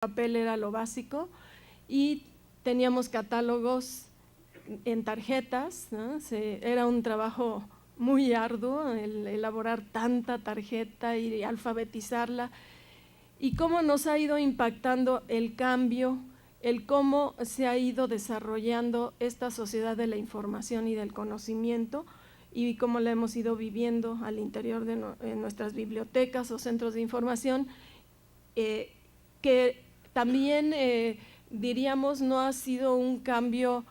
papel era lo básico, y teníamos catálogos en tarjetas, ¿no? Era un trabajo muy arduo el elaborar tanta tarjeta y alfabetizarla, y cómo nos ha ido impactando el cambio, el cómo se ha ido desarrollando esta sociedad de la información y del conocimiento, y cómo la hemos ido viviendo al interior de nuestras bibliotecas o centros de información, que también diríamos no ha sido un cambio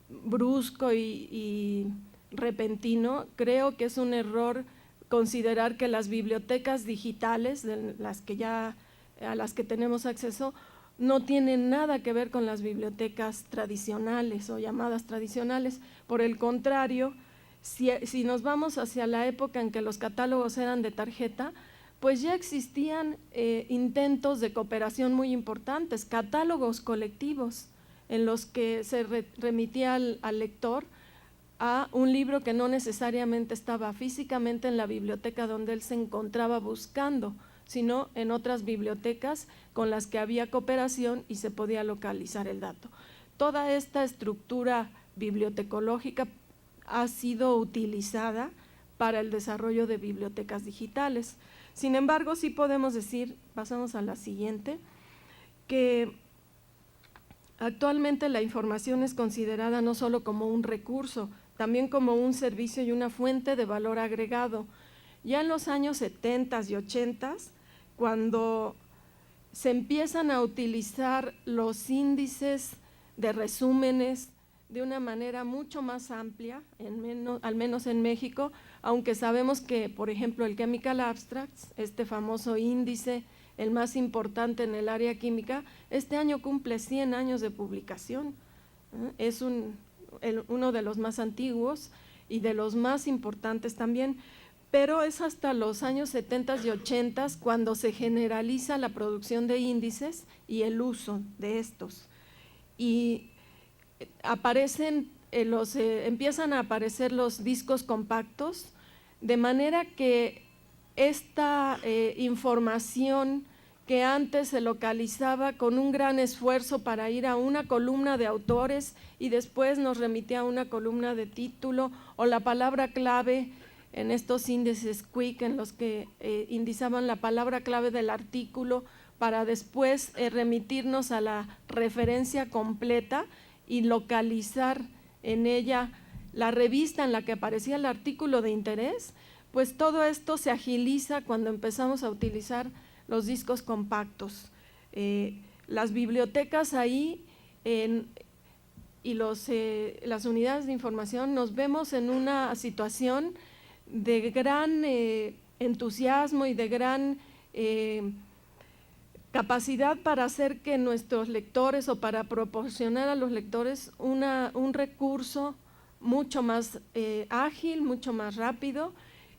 brusco y repentino. Creo que es un error considerar que las bibliotecas digitales, a las que tenemos acceso, no tienen nada que ver con las bibliotecas tradicionales o llamadas tradicionales. Por el contrario, si nos vamos hacia la época en que los catálogos eran de tarjeta, pues ya existían intentos de cooperación muy importantes, catálogos colectivos en los que se remitía al lector a un libro que no necesariamente estaba físicamente en la biblioteca donde él se encontraba buscando, sino en otras bibliotecas con las que había cooperación y se podía localizar el dato. Toda esta estructura bibliotecológica ha sido utilizada para el desarrollo de bibliotecas digitales. Sin embargo, sí podemos decir, pasamos a la siguiente, que actualmente la información es considerada no solo como un recurso, también como un servicio y una fuente de valor agregado. Ya en los años 70 y 80, cuando se empiezan a utilizar los índices de resúmenes de una manera mucho más amplia, al menos en México, aunque sabemos que, por ejemplo, el Chemical Abstracts, este famoso índice, el más importante en el área química, este año cumple 100 años de publicación. Es uno de los más antiguos y de los más importantes también, pero es hasta los años 70 y 80 cuando se generaliza la producción de índices y el uso de estos. Y empiezan a aparecer los discos compactos, de manera que esta información que antes se localizaba con un gran esfuerzo para ir a una columna de autores y después nos remitía a una columna de título o la palabra clave en estos índices Quick en los que indizaban la palabra clave del artículo para después remitirnos a la referencia completa y localizar en ella la revista en la que aparecía el artículo de interés. Pues todo esto se agiliza cuando empezamos a utilizar los discos compactos. Las bibliotecas ahí y las unidades de información nos vemos en una situación de gran entusiasmo y de gran capacidad para hacer que nuestros lectores o para proporcionar a los lectores un recurso mucho más ágil, mucho más rápido.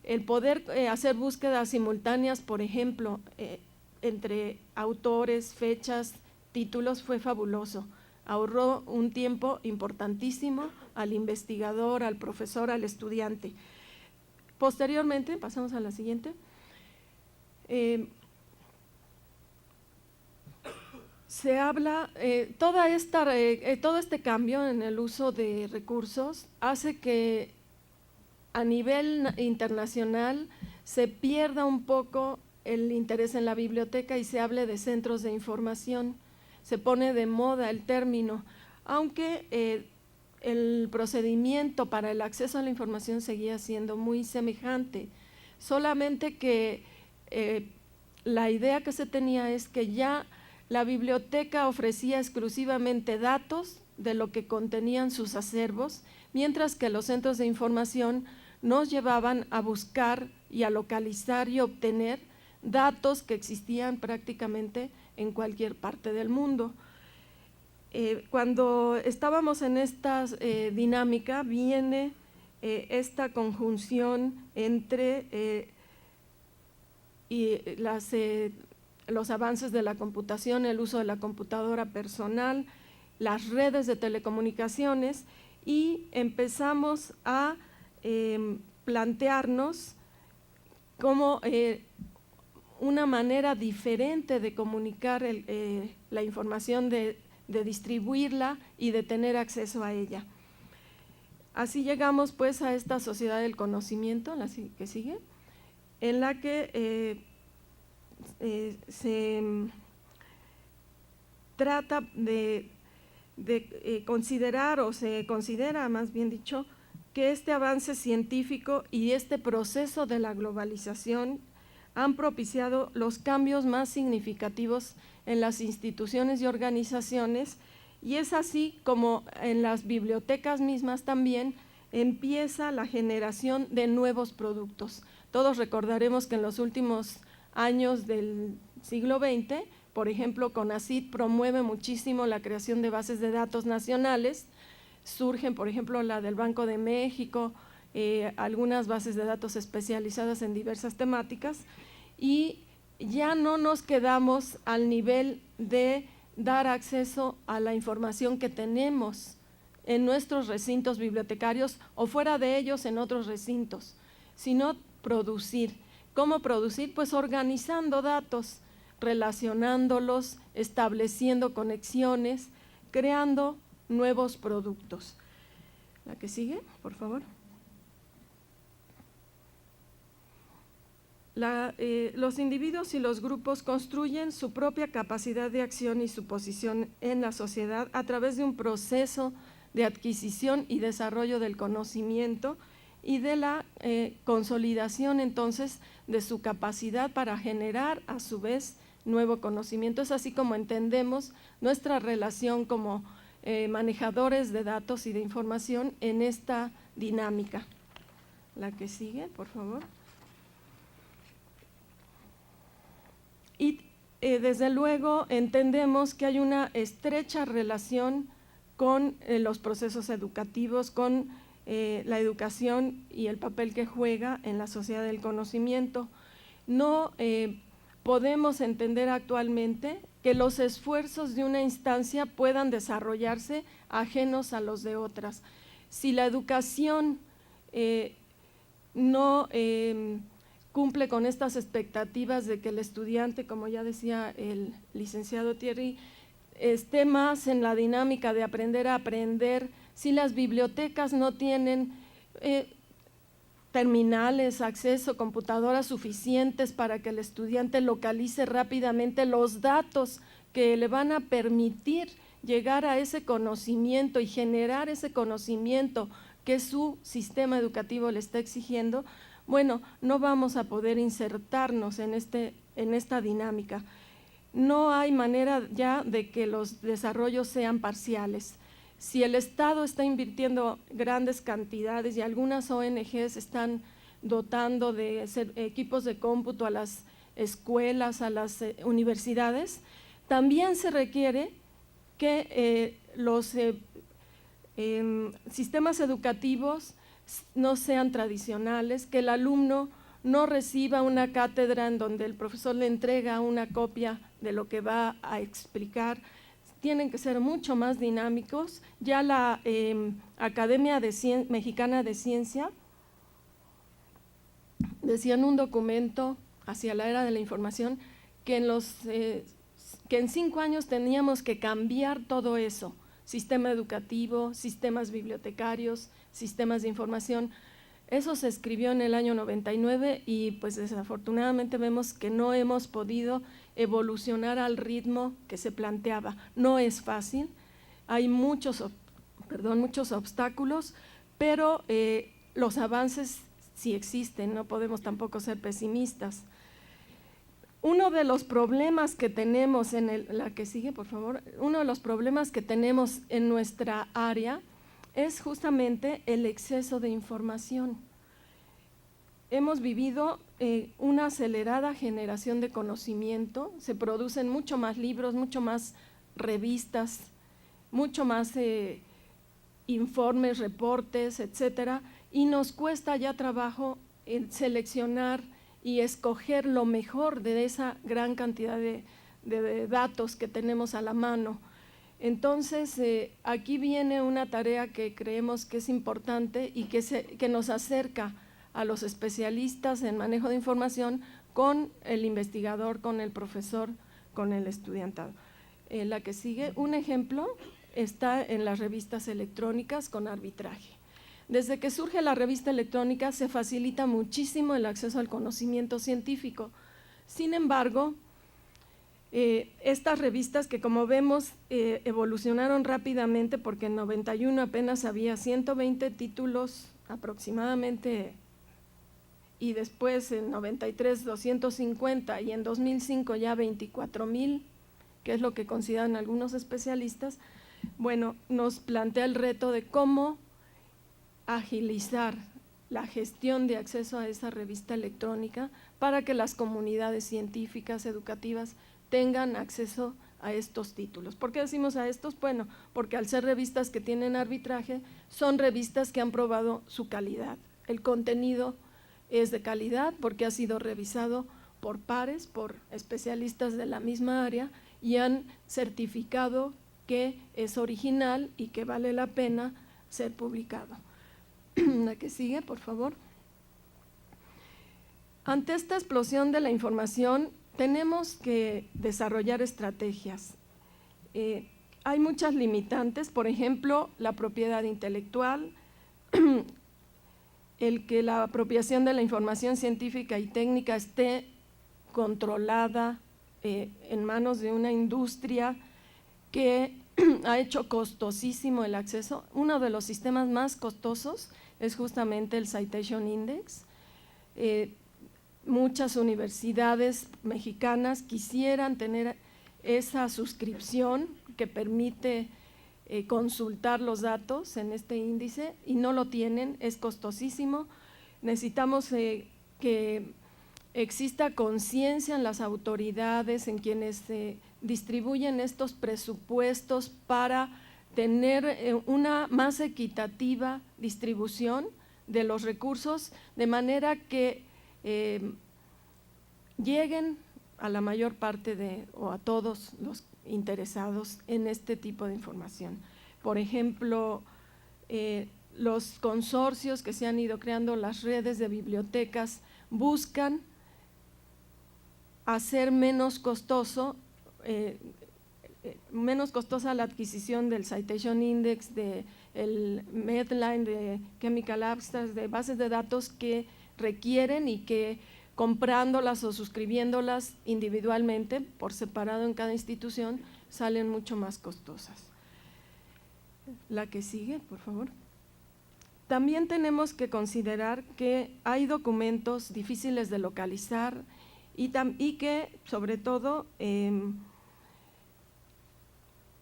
El poder hacer búsquedas simultáneas, por ejemplo, entre autores, fechas, títulos, fue fabuloso. Ahorró un tiempo importantísimo al investigador, al profesor, al estudiante. Posteriormente, pasamos a la siguiente, se habla, todo este cambio en el uso de recursos hace que a nivel internacional se pierda un poco el interés en la biblioteca y se hable de centros de información. Se pone de moda el término, aunque el procedimiento para el acceso a la información seguía siendo muy semejante, solamente que la idea que se tenía es que ya la biblioteca ofrecía exclusivamente datos de lo que contenían sus acervos, mientras que los centros de información nos llevaban a buscar y a localizar y obtener datos que existían prácticamente en cualquier parte del mundo. Cuando estábamos en esta dinámica, viene esta conjunción entre los avances de la computación, el uso de la computadora personal, las redes de telecomunicaciones, y empezamos a plantearnos como una manera diferente de comunicar la información, de distribuirla y de tener acceso a ella. Así llegamos pues a esta sociedad del conocimiento, la que sigue, en la que se trata de considerar, o se considera más bien dicho, que este avance científico y este proceso de la globalización han propiciado los cambios más significativos en las instituciones y organizaciones, y es así como en las bibliotecas mismas también empieza la generación de nuevos productos. Todos recordaremos que en los últimos años del siglo XX, por ejemplo, CONACYT promueve muchísimo la creación de bases de datos nacionales. Surgen, por ejemplo, la del Banco de México, algunas bases de datos especializadas en diversas temáticas, y ya no nos quedamos al nivel de dar acceso a la información que tenemos en nuestros recintos bibliotecarios o fuera de ellos en otros recintos, sino producir. ¿Cómo producir? Pues organizando datos, relacionándolos, estableciendo conexiones, creando nuevos productos. La que sigue, por favor. Los individuos y los grupos construyen su propia capacidad de acción y su posición en la sociedad a través de un proceso de adquisición y desarrollo del conocimiento y de la consolidación entonces de su capacidad para generar a su vez nuevo conocimiento. Es así como entendemos nuestra relación como manejadores de datos y de información en esta dinámica. La que sigue, por favor. Y desde luego entendemos que hay una estrecha relación con los procesos educativos, con la educación y el papel que juega en la sociedad del conocimiento. No podemos entender actualmente que los esfuerzos de una instancia puedan desarrollarse ajenos a los de otras. Si la educación no cumple con estas expectativas de que el estudiante, como ya decía el licenciado Thierry, esté más en la dinámica de aprender a aprender, si las bibliotecas no tienen terminales, acceso, computadoras suficientes para que el estudiante localice rápidamente los datos que le van a permitir llegar a ese conocimiento y generar ese conocimiento que su sistema educativo le está exigiendo, bueno, no vamos a poder insertarnos en esta dinámica. No hay manera ya de que los desarrollos sean parciales. Si el Estado está invirtiendo grandes cantidades y algunas ONGs están dotando de equipos de cómputo a las escuelas, a las universidades, también se requiere que los sistemas educativos no sean tradicionales, que el alumno no reciba una cátedra en donde el profesor le entrega una copia de lo que va a explicar. Tienen que ser mucho más dinámicos. Ya la Academia Mexicana de Ciencia decía en un documento hacia la era de la información que en 5 años teníamos que cambiar todo eso, sistema educativo, sistemas bibliotecarios, sistemas de información. Eso se escribió en el año 99 y pues desafortunadamente vemos que no hemos podido evolucionar al ritmo que se planteaba. No es fácil, hay muchos obstáculos, pero los avances sí existen, no podemos tampoco ser pesimistas. Uno de los problemas que tenemos la que sigue, por favor, uno de los problemas que tenemos en nuestra área es justamente el exceso de información. Hemos vivido una acelerada generación de conocimiento, se producen mucho más libros, mucho más revistas, mucho más informes, reportes, etcétera, y nos cuesta ya trabajo seleccionar y escoger lo mejor de esa gran cantidad de datos que tenemos a la mano. Entonces, aquí viene una tarea que creemos que es importante y que nos acerca a los especialistas en manejo de información con el investigador, con el profesor, con el estudiantado. La que sigue, un ejemplo está en las revistas electrónicas con arbitraje. Desde que surge la revista electrónica se facilita muchísimo el acceso al conocimiento científico. Sin embargo, estas revistas que, como vemos, evolucionaron rápidamente, porque en 91 apenas había 120 títulos aproximadamente, y después en 93 250 y en 2005 ya 24,000, que es lo que consideran algunos especialistas. Bueno, nos plantea el reto de cómo agilizar la gestión de acceso a esa revista electrónica para que las comunidades científicas, educativas, tengan acceso a estos títulos. ¿Por qué decimos a estos? Bueno, porque al ser revistas que tienen arbitraje, son revistas que han probado su calidad. El contenido es de calidad porque ha sido revisado por pares, por especialistas de la misma área, y han certificado que es original y que vale la pena ser publicado. La que sigue, por favor. Ante esta explosión de la información, tenemos que desarrollar estrategias. Hay muchas limitantes, por ejemplo, la propiedad intelectual, el que la apropiación de la información científica y técnica esté controlada en manos de una industria que ha hecho costosísimo el acceso. Uno de los sistemas más costosos es justamente el Citation Index. Muchas universidades mexicanas quisieran tener esa suscripción que permite consultar los datos en este índice y no lo tienen, es costosísimo. Necesitamos que exista conciencia en las autoridades, en quienes distribuyen estos presupuestos, para tener una más equitativa distribución de los recursos, de manera que lleguen a la mayor parte o a todos los interesados en este tipo de información. Por ejemplo, los consorcios que se han ido creando, las redes de bibliotecas, buscan hacer menos costosa la adquisición del Citation Index, del Medline, de Chemical Abstracts, de bases de datos que requieren y que comprándolas o suscribiéndolas individualmente, por separado en cada institución, salen mucho más costosas. La que sigue, por favor. También tenemos que considerar que hay documentos difíciles de localizar y que, sobre todo,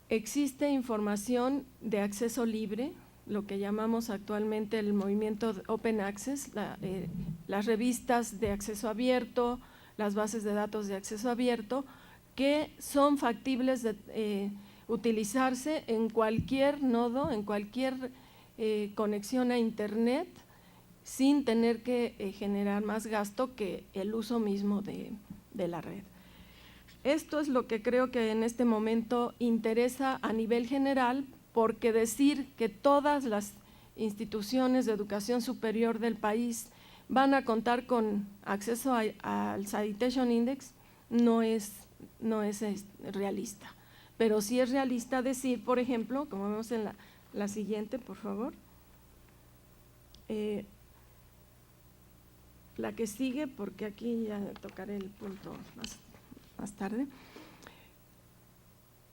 existe información de acceso libre, lo que llamamos actualmente el movimiento Open Access, las revistas de acceso abierto, las bases de datos de acceso abierto, que son factibles de utilizarse en cualquier nodo, en cualquier conexión a Internet, sin tener que generar más gasto que el uso mismo de la red. Esto es lo que creo que en este momento interesa a nivel general, porque decir que todas las instituciones de educación superior del país van a contar con acceso al Citation Index no es realista. Pero sí es realista decir, por ejemplo, como vemos en la siguiente, por favor, la que sigue, porque aquí ya tocaré el punto más tarde.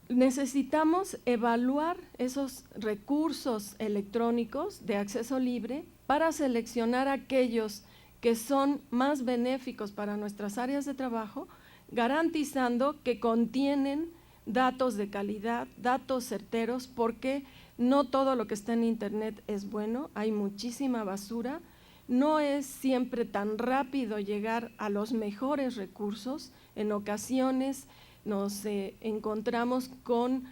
Necesitamos evaluar esos recursos electrónicos de acceso libre para seleccionar aquellos que son más benéficos para nuestras áreas de trabajo, garantizando que contienen datos de calidad, datos certeros, porque no todo lo que está en Internet es bueno, hay muchísima basura, no es siempre tan rápido llegar a los mejores recursos. En ocasiones nos encontramos con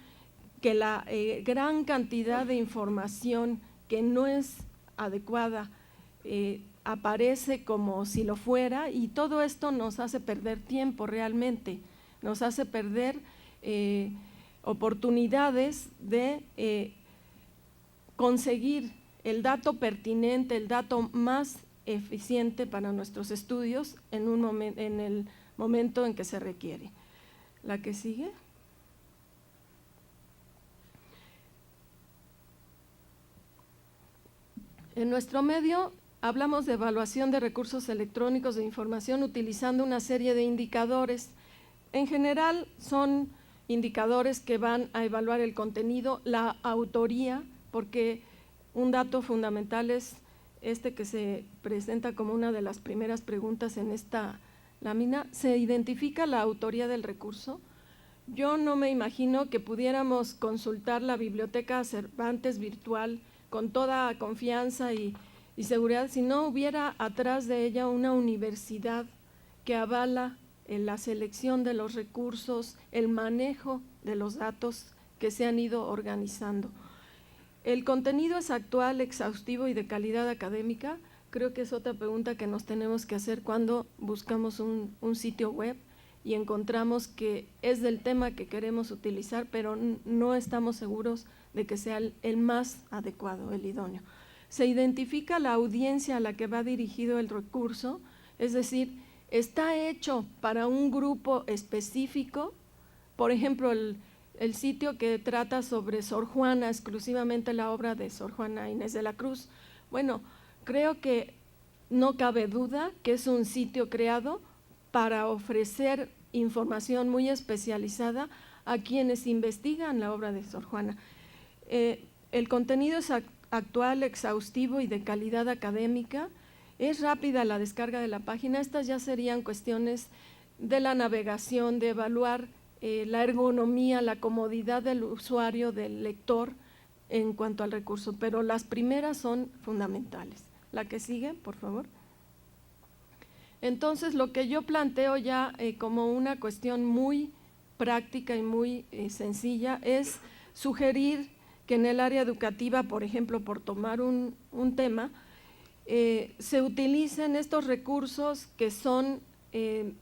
que la gran cantidad de información que no es adecuada aparece como si lo fuera, y todo esto nos hace perder tiempo realmente, nos hace perder oportunidades de conseguir el dato pertinente, el dato más eficiente para nuestros estudios en el momento en que se requiere. La que sigue. En nuestro medio hablamos de evaluación de recursos electrónicos de información utilizando una serie de indicadores. En general son indicadores que van a evaluar el contenido, la autoría, porque un dato fundamental es este que se presenta como una de las primeras preguntas en esta lámina. ¿Se identifica la autoría del recurso? Yo no me imagino que pudiéramos consultar la biblioteca Cervantes virtual con toda confianza y seguridad si no hubiera atrás de ella una universidad que avala la selección de los recursos, el manejo de los datos que se han ido organizando. ¿El contenido es actual, exhaustivo y de calidad académica? Creo que es otra pregunta que nos tenemos que hacer cuando buscamos un sitio web y encontramos que es del tema que queremos utilizar, pero no estamos seguros de que sea el más adecuado, el idóneo. Se identifica la audiencia a la que va dirigido el recurso, es decir, está hecho para un grupo específico. Por ejemplo, el sitio que trata sobre Sor Juana, exclusivamente la obra de Sor Juana Inés de la Cruz. Bueno, creo que no cabe duda que es un sitio creado para ofrecer información muy especializada a quienes investigan la obra de Sor Juana. El contenido es actual, exhaustivo y de calidad académica. Es rápida la descarga de la página. Estas ya serían cuestiones de la navegación, de evaluar la ergonomía, la comodidad del usuario, del lector en cuanto al recurso, pero las primeras son fundamentales. La que sigue, por favor. Entonces, lo que yo planteo ya como una cuestión muy práctica y muy sencilla es sugerir que en el área educativa, por ejemplo, por tomar un tema, se utilicen estos recursos que son de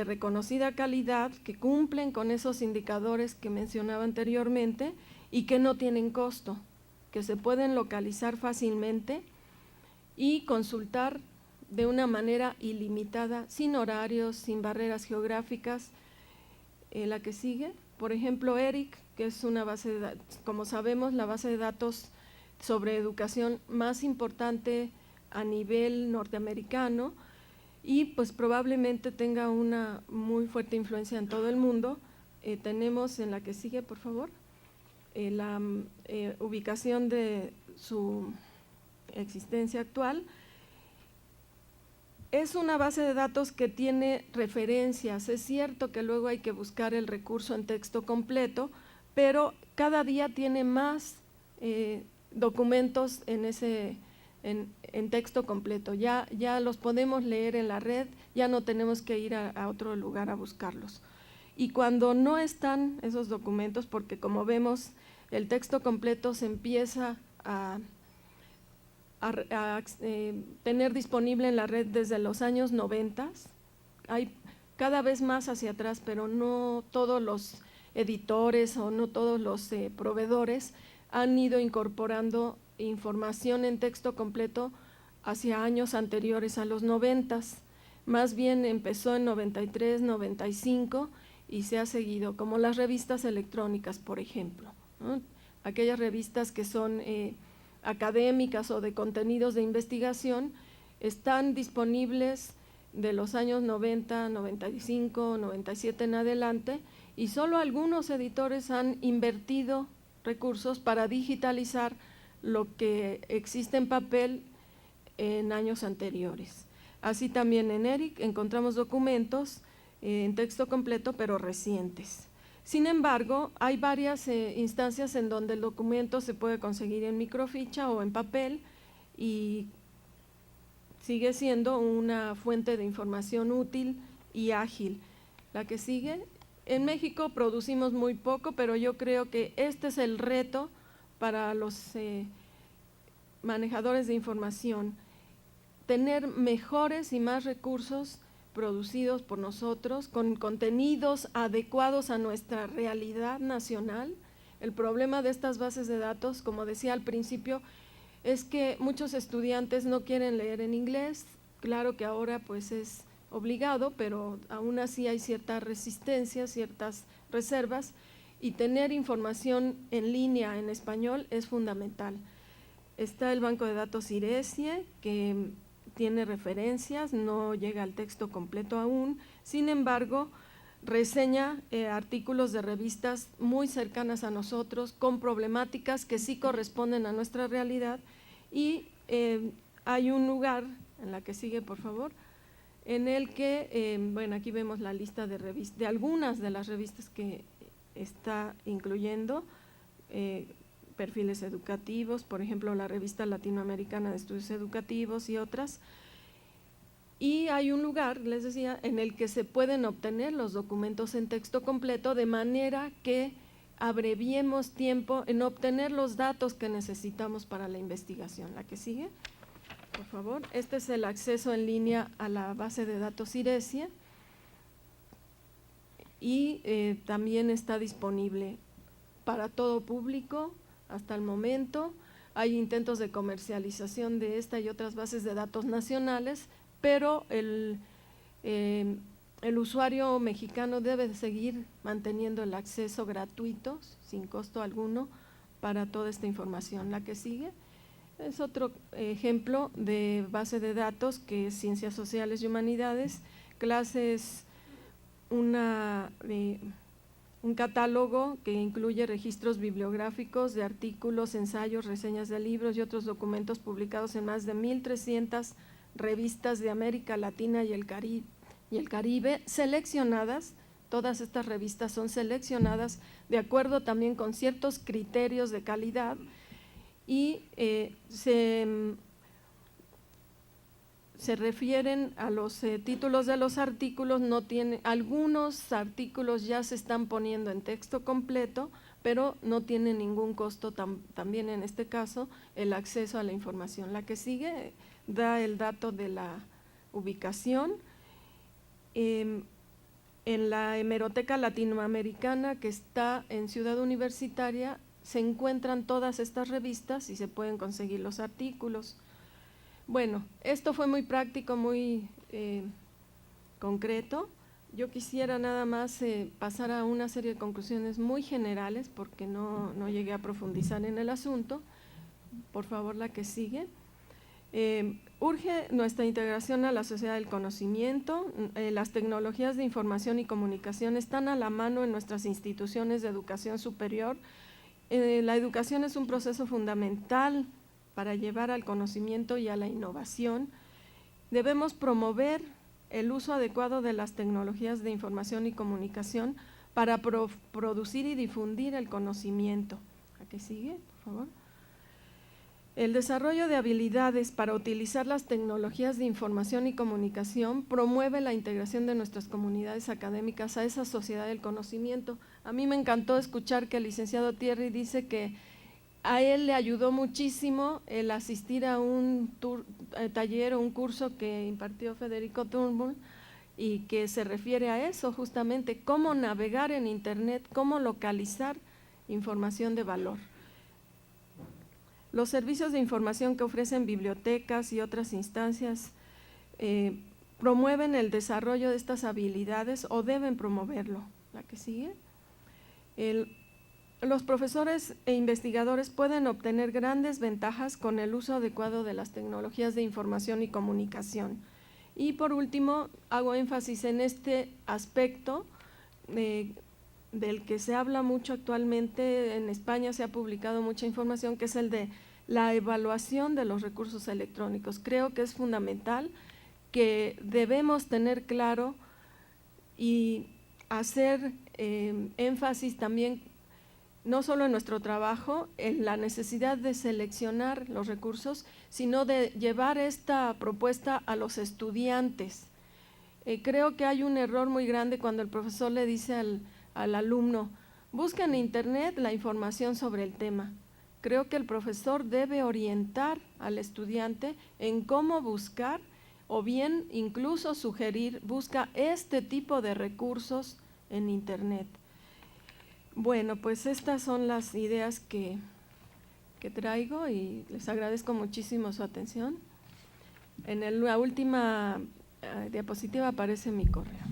reconocida calidad, que cumplen con esos indicadores que mencionaba anteriormente y que no tienen costo, que se pueden localizar fácilmente y consultar de una manera ilimitada, sin horarios, sin barreras geográficas. La que sigue, por ejemplo, ERIC, que es una base de datos, como sabemos, la base de datos sobre educación más importante a nivel norteamericano, y pues probablemente tenga una muy fuerte influencia en todo el mundo. Tenemos en la que sigue, por favor, la ubicación de su existencia actual. Es una base de datos que tiene referencias. Es cierto que luego hay que buscar el recurso en texto completo, pero cada día tiene más documentos en texto completo. Ya los podemos leer en la red, ya no tenemos que ir a otro lugar a buscarlos. Y cuando no están esos documentos, porque como vemos, el texto completo se empieza a tener disponible en la red desde los años 90, hay cada vez más hacia atrás, pero no todos los editores o no todos los proveedores han ido incorporando información en texto completo hacia años anteriores a los 90. Más bien empezó en 93, 95 y se ha seguido, como las revistas electrónicas, por ejemplo, ¿no? Aquellas revistas que son académicas o de contenidos de investigación están disponibles de los años 90, 95, 97 en adelante, y solo algunos editores han invertido recursos para digitalizar lo que existe en papel en años anteriores. Así también en ERIC encontramos documentos en texto completo, pero recientes. Sin embargo, hay varias instancias en donde el documento se puede conseguir en microficha o en papel y sigue siendo una fuente de información útil y ágil. La que sigue. En México producimos muy poco, pero yo creo que este es el reto para los manejadores de información, tener mejores y más recursos producidos por nosotros, con contenidos adecuados a nuestra realidad nacional. El problema de estas bases de datos, como decía al principio, es que muchos estudiantes no quieren leer en inglés. Claro que ahora pues es obligado, pero aún así hay cierta resistencia, ciertas reservas, y tener información en línea en español es fundamental. Está el banco de datos IRESIE, que tiene referencias, no llega al texto completo aún, sin embargo, reseña artículos de revistas muy cercanas a nosotros, con problemáticas que sí corresponden a nuestra realidad, y hay un lugar, en la que sigue por favor, en el que, bueno, aquí vemos la lista de algunas de las revistas que está incluyendo, perfiles educativos, por ejemplo, la Revista Latinoamericana de Estudios Educativos y otras. Y hay un lugar, les decía, en el que se pueden obtener los documentos en texto completo, de manera que abreviemos tiempo en obtener los datos que necesitamos para la investigación. La que sigue, por favor. Este es el acceso en línea a la base de datos IRESIE, y también está disponible para todo público hasta el momento. Hay intentos de comercialización de esta y otras bases de datos nacionales, pero el usuario mexicano debe seguir manteniendo el acceso gratuito, sin costo alguno, para toda esta información. La que sigue es otro ejemplo de base de datos, que es Ciencias Sociales y Humanidades, clases, un catálogo que incluye registros bibliográficos de artículos, ensayos, reseñas de libros y otros documentos publicados en más de 1,300 revistas de América Latina y el Caribe, seleccionadas. Todas estas revistas son seleccionadas de acuerdo también con ciertos criterios de calidad, y se refieren a los títulos de los artículos. Algunos artículos ya se están poniendo en texto completo, pero no tiene ningún costo también en este caso el acceso a la información. La que sigue da el dato de la ubicación. En la Hemeroteca Latinoamericana, que está en Ciudad Universitaria, se encuentran todas estas revistas y se pueden conseguir los artículos. Bueno, esto fue muy práctico, muy concreto. Yo quisiera nada más pasar a una serie de conclusiones muy generales, porque no llegué a profundizar en el asunto. Por favor, la que sigue. Urge nuestra integración a la sociedad del conocimiento. Las tecnologías de información y comunicación están a la mano en nuestras instituciones de educación superior. La educación es un proceso fundamental para llevar al conocimiento y a la innovación. Debemos promover el uso adecuado de las tecnologías de información y comunicación para producir y difundir el conocimiento. ¿A qué sigue, por favor? El desarrollo de habilidades para utilizar las tecnologías de información y comunicación promueve la integración de nuestras comunidades académicas a esa sociedad del conocimiento. A mí me encantó escuchar que el licenciado Thierry dice que a él le ayudó muchísimo el asistir a un taller o un curso que impartió Federico Turnbull, y que se refiere a eso justamente, cómo navegar en Internet, cómo localizar información de valor. Los servicios de información que ofrecen bibliotecas y otras instancias promueven el desarrollo de estas habilidades, o deben promoverlo. La que sigue. Los profesores e investigadores pueden obtener grandes ventajas con el uso adecuado de las tecnologías de información y comunicación. Y por último, hago énfasis en este aspecto del que se habla mucho actualmente. En España se ha publicado mucha información, que es el de la evaluación de los recursos electrónicos. Creo que es fundamental, que debemos tener claro y hacer énfasis también, no solo en nuestro trabajo, en la necesidad de seleccionar los recursos, sino de llevar esta propuesta a los estudiantes. Creo que hay un error muy grande cuando el profesor le dice al alumno: busca en Internet la información sobre el tema. Creo que el profesor debe orientar al estudiante en cómo buscar, o bien incluso sugerir: busca este tipo de recursos en Internet. Bueno, pues estas son las ideas que traigo, y les agradezco muchísimo su atención. En la última diapositiva aparece mi correo.